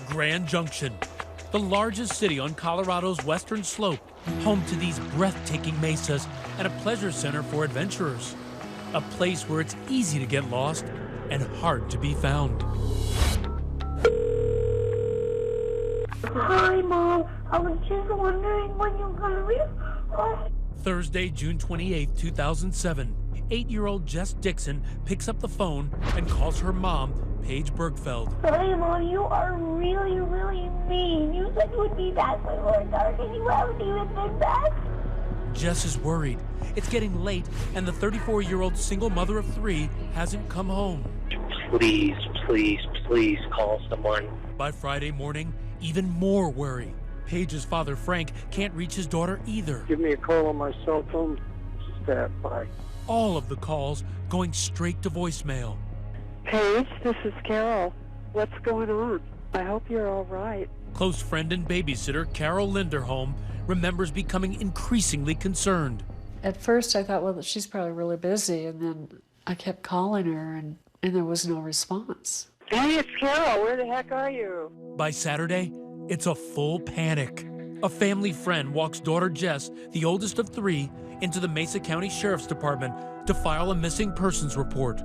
Grand Junction, the largest city on Colorado's western slope, home to these breathtaking mesas and a pleasure center for adventurers. A place where it's easy to get lost and hard to be found. Hi, Mom. I was just wondering when you're gonna leave. Thursday, June 28, 2007, 8-year-old Jess Dixon picks up the phone and calls her mom, Paige Birgfeld. Hey, Mom, you are really, really mean. You said you would be back when we were dark, and you haven't even been back. Jess is worried. It's getting late, and the 34-year-old single mother of 3 hasn't come home. Please, please, please call someone. By Friday morning, even more worry. Paige's father, Frank, can't reach his daughter either. Give me a call on my cell phone. Bye. All of the calls going straight to voicemail. Paige, this is Carol. What's going on? I hope you're all right. Close friend and babysitter Carol Linderholm remembers becoming increasingly concerned. At first I thought, well, she's probably really busy, and then I kept calling her, and there was no response. Hey, it's Carol. Where the heck are you? By Saturday, it's a full panic. A family friend walks daughter Jess, the oldest of 3, into the Mesa County Sheriff's Department to file a missing persons report.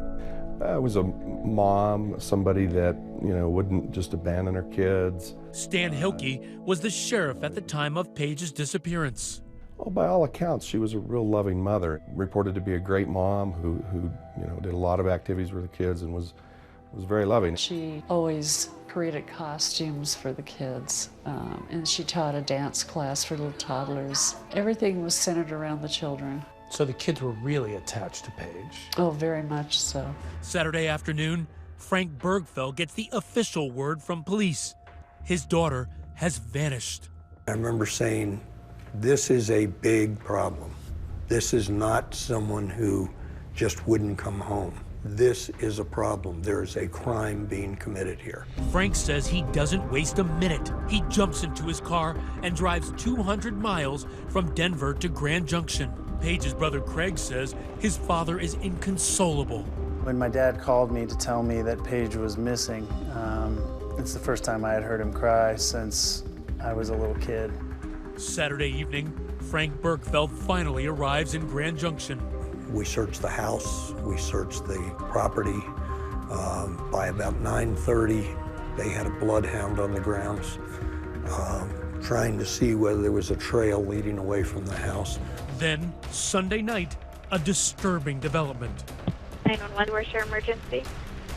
It was a mom, somebody that, wouldn't just abandon her kids. Stan Hilke was the sheriff at the time of Paige's disappearance. Well, by all accounts, she was a real loving mother. Reported to be a great mom who did a lot of activities with the kids and was very loving. She always created costumes for the kids, and she taught a dance class for little toddlers. Everything was centered around the children. So the kids were really attached to Paige. Oh, very much so. Saturday afternoon, Frank Birgfeld gets the official word from police. His daughter has vanished. I remember saying, this is a big problem. This is not someone who just wouldn't come home. This is a problem. There is a crime being committed here. Frank says he doesn't waste a minute. He jumps into his car and drives 200 miles from Denver to Grand Junction. Paige's brother Craig says his father is inconsolable. When my dad called me to tell me that Paige was missing, it's the first time I had heard him cry since I was a little kid. Saturday evening, Frank Birgfeld finally arrives in Grand Junction. We searched the house, we searched the property. By about 9:30, they had a bloodhound on the grounds, trying to see whether there was a trail leading away from the house. Then, Sunday night, a disturbing development. 911, where's your emergency?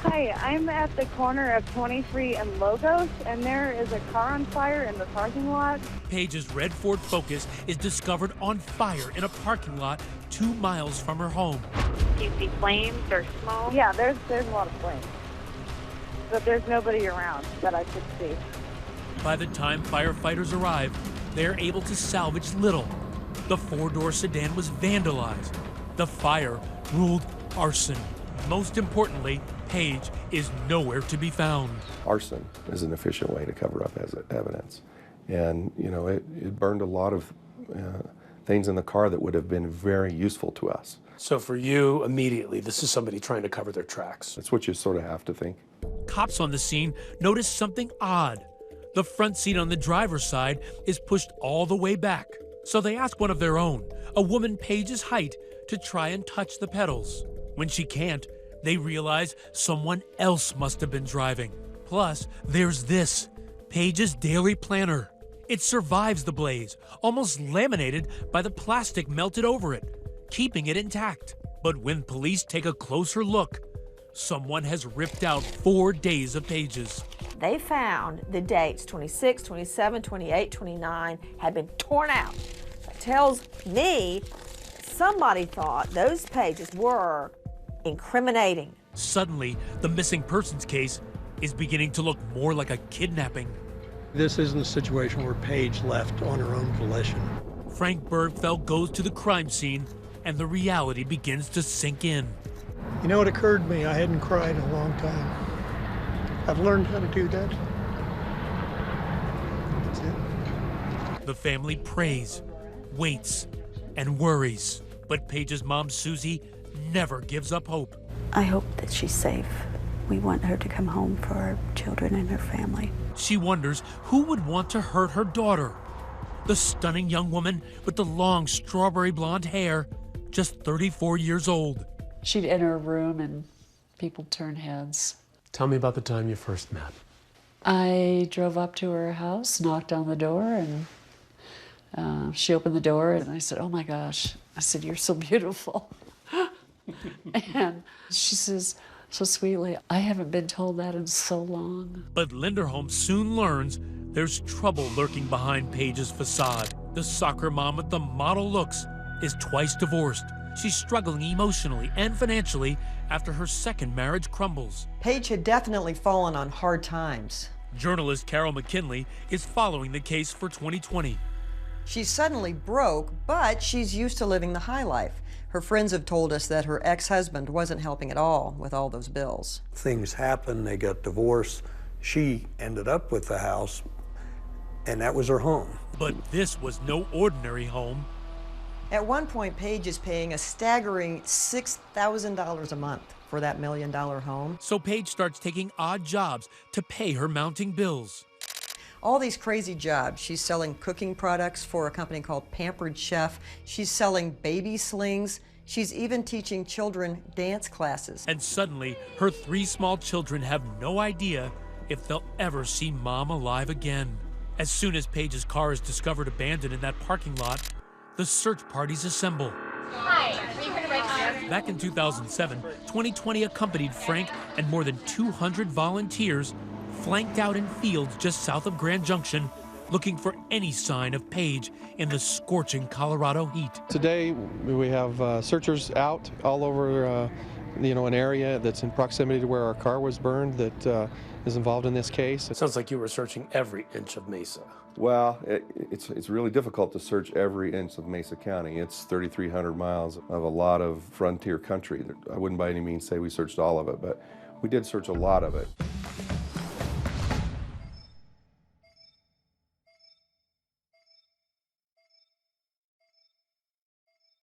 Hi, I'm at the corner of 23 and Logos, and there is a car on fire in the parking lot. Paige's red Ford Focus is discovered on fire in a parking lot 2 miles from her home. Do you see flames or smoke? Yeah, there's a lot of flames, but there's nobody around that I could see. By the time firefighters arrive, they're able to salvage little. The 4-door sedan was vandalized. The fire ruled arson. Most importantly, Paige is nowhere to be found. Arson is an efficient way to cover up evidence. And, it burned a lot of things in the car that would have been very useful to us. So for you, immediately, this is somebody trying to cover their tracks. That's what you sort of have to think. Cops on the scene notice something odd. The front seat on the driver's side is pushed all the way back. So they ask one of their own, a woman Paige's height, to try and touch the pedals. When she can't, they realize someone else must have been driving. Plus, there's this, Paige's daily planner. It survives the blaze, almost laminated by the plastic melted over it, keeping it intact. But when police take a closer look, someone has ripped out 4 days of pages. They found the dates 26, 27, 28, 29 had been torn out. That tells me somebody thought those pages were incriminating. Suddenly, the missing persons case is beginning to look more like a kidnapping. This isn't a situation where Paige left on her own volition. Frank Birgfeld goes to the crime scene, and the reality begins to sink in. You know, it occurred to me I hadn't cried in a long time. I've learned how to do that. That's it. The family prays, waits, and worries. But Paige's mom, Susie, never gives up hope. I hope that she's safe. We want her to come home for our children and her family. She wonders who would want to hurt her daughter. The stunning young woman with the long strawberry blonde hair, just 34 years old. She'd enter a room and people turn heads. Tell me about the time you first met. I drove up to her house, knocked on the door, and she opened the door, and I said, "Oh my gosh." I said, "You're so beautiful." And she says, so sweetly, "I haven't been told that in so long." But Linderholm soon learns there's trouble lurking behind Paige's facade. The soccer mom with the model looks is twice divorced. She's struggling emotionally and financially after her second marriage crumbles. Paige had definitely fallen on hard times. Journalist Carol McKinley is following the case for 2020. She's suddenly broke, but she's used to living the high life. Her friends have told us that her ex-husband wasn't helping at all with all those bills. Things happened, they got divorced. She ended up with the house, and that was her home. But this was no ordinary home. At one point, Paige is paying a staggering $6,000 a month for that $1 million home. So Paige starts taking odd jobs to pay her mounting bills. All these crazy jobs. She's selling cooking products for a company called Pampered Chef. She's selling baby slings. She's even teaching children dance classes. And suddenly, her 3 small children have no idea if they'll ever see Mom alive again. As soon as Paige's car is discovered abandoned in that parking lot, the search parties assemble. Hi, are you here to write Back in 2007, 2020 accompanied Frank and more than 200 volunteers flanked out in fields just south of Grand Junction, looking for any sign of Paige in the scorching Colorado heat. Today, we have searchers out all over an area that's in proximity to where our car was burned that is involved in this case. It sounds like you were searching every inch of Mesa. Well, it's really difficult to search every inch of Mesa County. It's 3,300 miles of a lot of frontier country. I wouldn't by any means say we searched all of it, but we did search a lot of it.